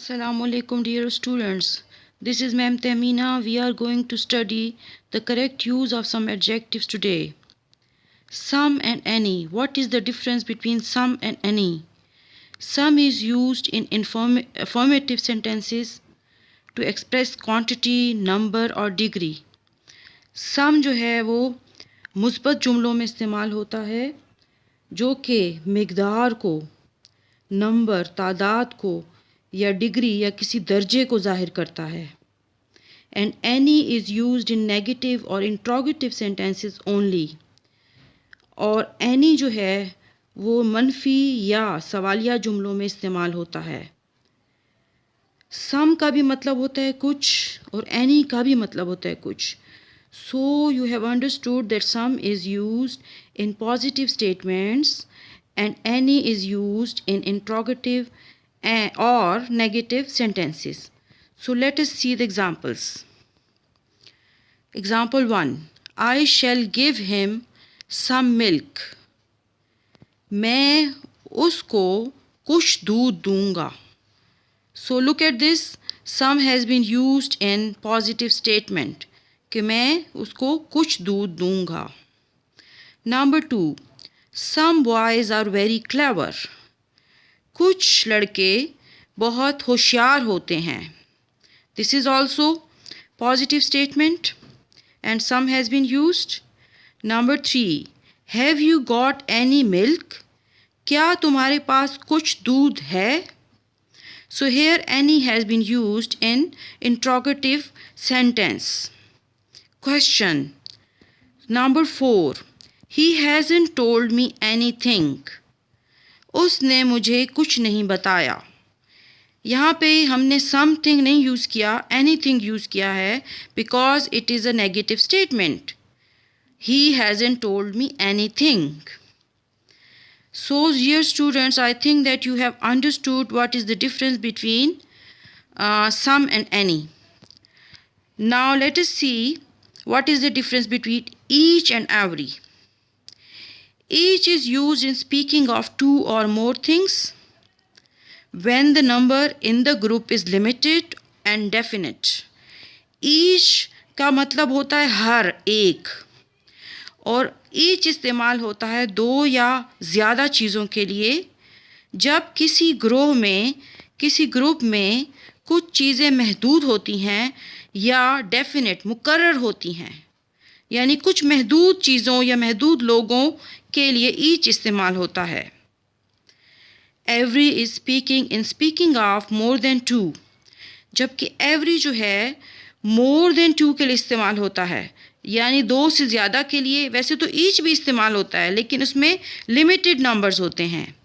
Assalamu alaikum dear students. This is Ma'am Tahmina. We are going to study the correct use of some adjectives today. Some and any. What is the difference between some and any? Some is used in affirmative sentences to express quantity, number और degree. Some जो है वो मुस्बत जुमलों में इस्तेमाल होता है जो कि मिक़दार को, नंबर, तादाद को या डिग्री या किसी दर्जे को ज़ाहिर करता है. And any is used in negative और इंट्रोगेटिव सेंटेंसेस ओनली. और एनी जो है वो मनफी या सवालिया जुमलों में इस्तेमाल होता है. सम का भी मतलब होता है कुछ और एनी का भी मतलब होता है कुछ. So you have understood that some is used in positive statements and any is used in interrogative or negative sentences. So let us see the examples. Example 1. I shall give him some milk. मैं उसको कुछ दूध दूंगा. So look at this. Some has been used in positive statement कि मैं उसको कुछ दूध दूंगा. Number 2. Some boys are very clever. कुछ लड़के बहुत होशियार होते हैं. This is also positive statement and some has been used. Number 3. Have you got any milk? क्या तुम्हारे पास कुछ दूध है? So here any has been used in interrogative sentence. Question. Number 4. He hasn't told me anything. उसने मुझे कुछ नहीं बताया. यहाँ पे हमने something नहीं यूज़ किया, anything यूज़ किया है because it is a negative statement. He hasn't told me anything. So dear students, I think that you have understood what is the difference between some and any. Now let us see what is the difference between each and every. Each is used in speaking of two or more things when the number in the group is limited and definite. Each का मतलब होता है हर एक और each इस्तेमाल होता है दो या ज़्यादा चीज़ों के लिए जब किसी ग्रुप में कुछ चीज़ें महदूद होती हैं या डेफिनेट मुकर्रर होती हैं. यानी कुछ महदूद चीज़ों या महदूद लोगों के लिए ईच इस्तेमाल होता है. Every is speaking in speaking of more than two. जबकि एवरी जो है मोर देन टू के लिए इस्तेमाल होता है यानी दो से ज़्यादा के लिए. वैसे तो ईच भी इस्तेमाल होता है लेकिन उसमें लिमिटेड नंबर्स होते हैं.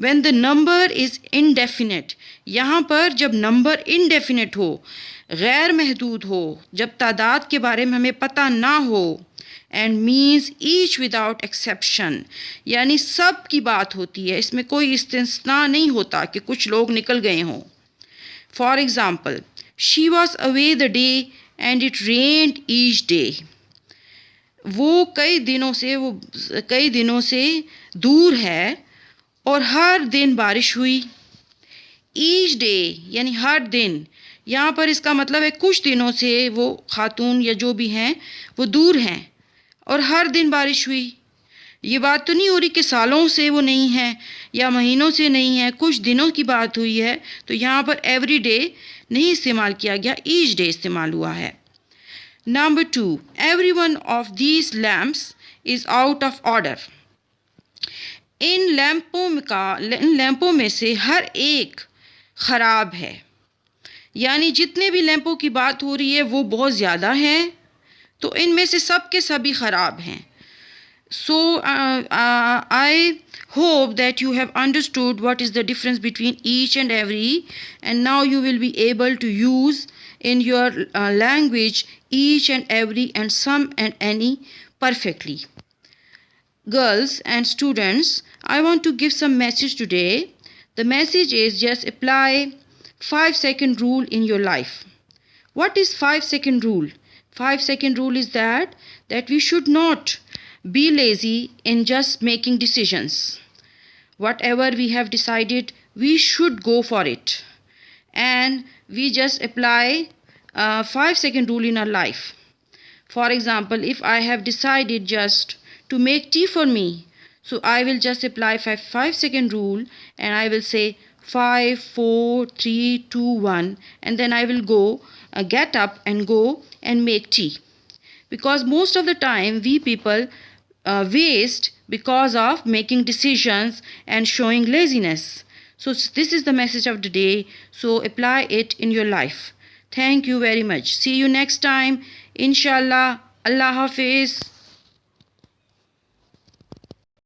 When the number is indefinite, यहाँ पर जब नंबर इनडेफिनेट हो, गैर महदूद हो, जब तादाद के बारे में हमें पता ना हो, and means each without exception, यानी सब की बात होती है, इसमें कोई इस्तिस्ना नहीं होता कि कुछ लोग निकल गए हों. For example, she was away the day and it rained each day. वो कई दिनों से दूर है और हर दिन बारिश हुई. ईच डे यानी हर दिन. यहाँ पर इसका मतलब है कुछ दिनों से वो खातून या जो भी हैं वो दूर हैं और हर दिन बारिश हुई. ये बात तो नहीं हो रही कि सालों से वो नहीं है या महीनों से नहीं है, कुछ दिनों की बात हुई है. तो यहाँ पर एवरी डे नहीं इस्तेमाल किया गया, ईच डे इस्तेमाल हुआ है. Number 2. Every one of these lamps is out of order. इन लैंपों में से हर एक ख़राब है. यानी जितने भी लैंपों की बात हो रही है वो बहुत ज़्यादा हैं तो इनमें से सब के सभी ख़राब हैं. सो आई hope that you have understood what is the difference between each and every, and now you will be able to use in your language each and every and some and any perfectly. Girls and students, I want to give some message today. The message is just apply 5-second rule in your life. What is 5-second rule? 5-second rule is that we should not be lazy in just making decisions. Whatever we have decided, we should go for it. and we just apply 5-second rule in our life. For example, if I have decided just to make tea for me, so I will just apply 5-second rule and I will say 5, 4, 3, 2, 1, and then I will go get up and go and make tea. Because most of the time we people waste because of making decisions and showing laziness. So this is the message of the day. So apply it in your life. Thank you very much. See you next time. Inshallah. Allah Hafiz.